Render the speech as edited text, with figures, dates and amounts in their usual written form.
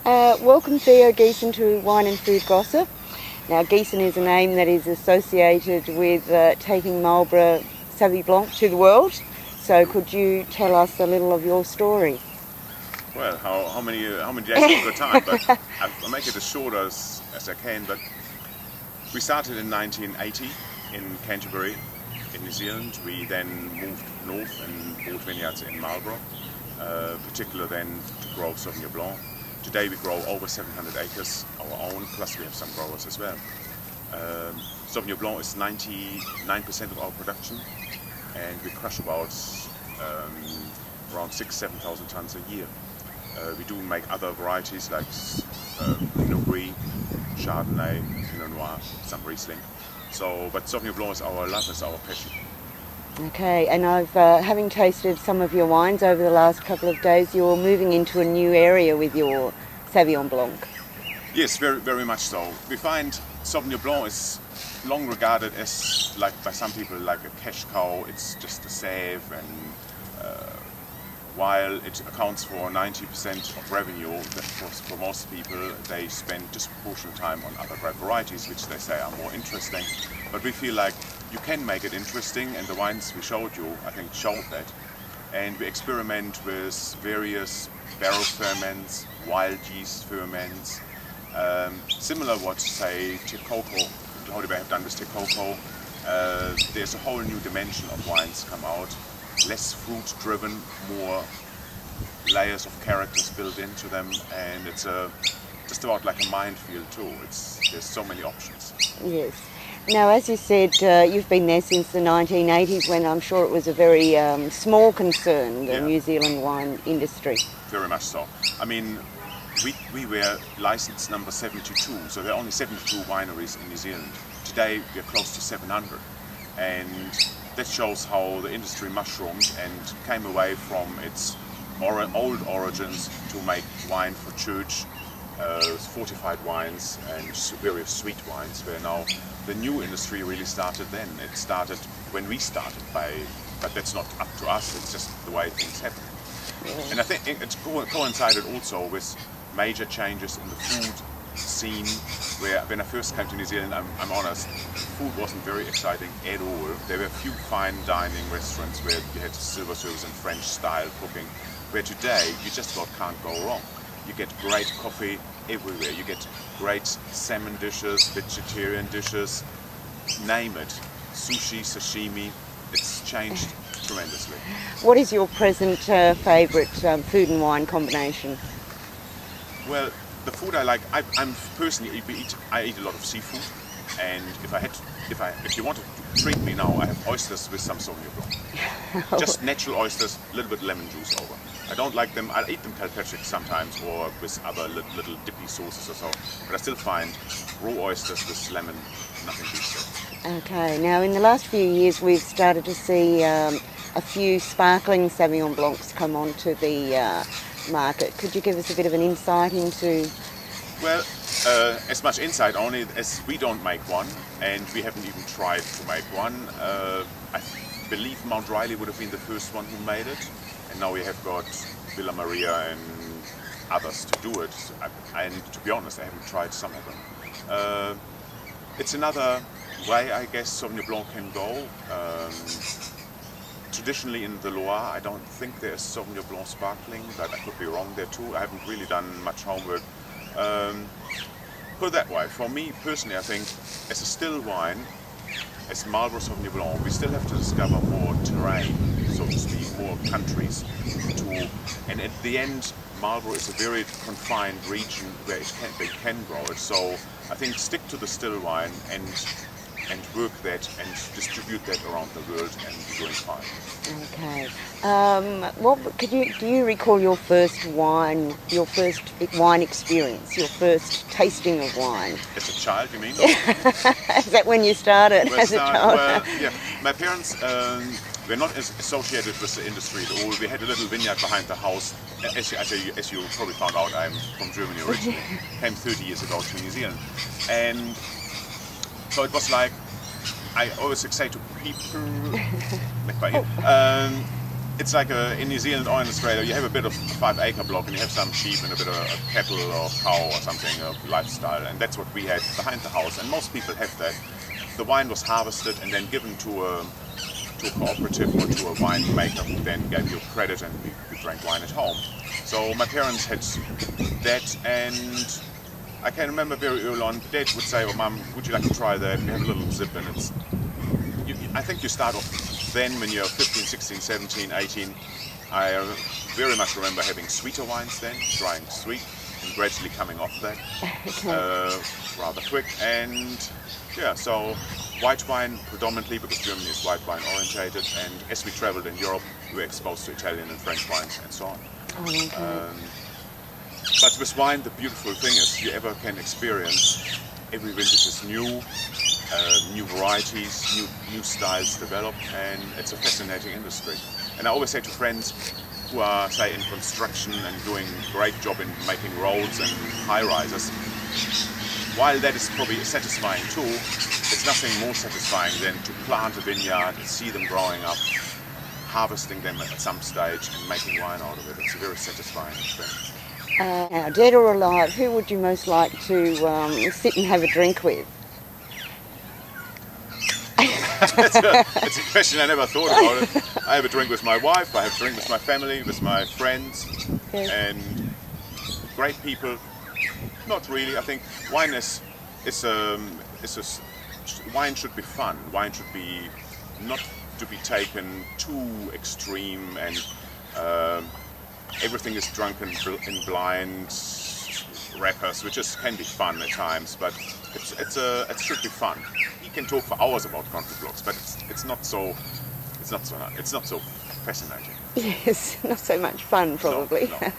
Welcome Theo Giesen to Wine and Food Gossip. Now Giesen is a name that is associated with taking Marlborough Sauvignon Blanc to the world. So could you tell us a little of your story? Well, how many days have got time? But I'll make it as short as I can. But we started in 1980 in Canterbury, in New Zealand. We then moved north and bought vineyards in Marlborough, particularly then to grow Sauvignon Blanc. Today we grow over 700 acres, our own, plus we have some growers as well. Sauvignon Blanc is 99% of our production, and we crush about around 6,000-7,000 tons a year. We do make other varieties like Pinot Gris, Chardonnay, Pinot Noir, some Riesling. But Sauvignon Blanc is our love, is our passion. Okay, and I've having tasted some of your wines over the last couple of days, you're moving into a new area with your Sauvignon Blanc. Yes, very, very much so. We find Sauvignon Blanc is long regarded as, like by some people, like a cash cow. It's just a save, and while it accounts for 90% of revenue, for most people, they spend disproportionate time on other grape varieties, which they say are more interesting. But we feel like you can make it interesting, and the wines we showed you, I think, showed that. And we experiment with various barrel ferments, wild yeast ferments, similar what, say, Tecoco, how we have done with Tecoco. There's a whole new dimension of wines come out, less fruit driven, more layers of characters built into them, and it's just about like a minefield too. There's so many options. Yes. Now, as you said, you've been there since the 1980s, when I'm sure it was a very small concern, the New Zealand wine industry. Very much so. I mean, we were licensed number 72, so there are only 72 wineries in New Zealand. Today we're close to 700, and that shows how the industry mushroomed and came away from its old origins to make wine for church, fortified wines and various sweet wines, where now the new industry really started then. It started when we started, but that's not up to us, it's just the way things happen. Yeah. And I think it's coincided also with major changes in the food scene, where when I first came to New Zealand, I'm honest, food wasn't very exciting at all. There were a few fine dining restaurants where you had silver service and French style cooking, where today you just about can't go wrong. You get great coffee everywhere. You get great salmon dishes, vegetarian dishes, name it. Sushi, sashimi, it's changed tremendously. What is your present favourite food and wine combination? Well, the food I like, I'm personally, I eat a lot of seafood, and if you want to treat me now, I have oysters with some Sauvignon Blanc. Just natural oysters, a little bit lemon juice over. I don't like them, I'll eat them Calpatric sometimes, or with other little dippy sauces or so, but I still find raw oysters with lemon, nothing beats it. Okay, now in the last few years we've started to see a few sparkling Sauvignon Blancs come onto the market. Could you give us a bit of an insight into? Well, as much insight only as we don't make one, and we haven't even tried to make one. I believe Mount Riley would have been the first one who made it, and now we have got Villa Maria and others to do it. And to be honest, I haven't tried some of them. It's another way, I guess, Sauvignon Blanc can go. Traditionally in the Loire, I don't think there's Sauvignon Blanc sparkling, but I could be wrong there too. I haven't really done much homework. Put it that way, for me personally, I think as a still wine, as Marlborough Sauvignon Blanc, we still have to discover more terrain, so to speak, more countries and at the end, Marlborough is a very confined region where they can grow it. So I think stick to the still wine and work that and distribute that around the world, and you're doing fine. Okay. Do you recall your first wine experience, your first tasting of wine? As a child, you mean? Is that when you started as a child? Well, yeah. My parents were not associated with the industry at all. We had a little vineyard behind the house. As you probably found out, I'm from Germany originally. Came 30 years ago to New Zealand, and so it was like, I always say to people, it's like in New Zealand or in Australia, you have a bit of a 5-acre block and you have some sheep and a bit of a cattle or cow or something, a lifestyle, and that's what we had behind the house, and most people have that. The wine was harvested and then given to a cooperative or to a winemaker who then gave you credit, and we drank wine at home. So my parents had that, and I can remember very early on, Dad would say, "Oh, Mum, would you like to try that?" We have a little sip, and I think you start off then when you're 15, 16, 17, 18. I very much remember having sweeter wines then, trying sweet, and gradually coming off that rather quick. And yeah, so white wine predominantly, because Germany is white wine orientated, and as we traveled in Europe, we were exposed to Italian and French wines and so on. Oh, okay. But with wine, the beautiful thing is you ever can experience every vintage is new, new varieties, new styles develop, and it's a fascinating industry. And I always say to friends who are, say, in construction and doing a great job in making roads and high-rises, while that is probably satisfying too, it's nothing more satisfying than to plant a vineyard, see them growing up, harvesting them at some stage and making wine out of it. It's a very satisfying thing. Now, dead or alive, who would you most like to sit and have a drink with? It's a question I never thought about it. I have a drink with my wife, I have a drink with my family, with my friends, Yes. and great people. Not really. I think wine wine should be fun. Wine should be not to be taken too extreme, and everything is drunk in blind rappers, which can be fun at times. But it should be fun. You can talk for hours about country blocks, but it's not so fascinating. Yes, not so much fun probably. No.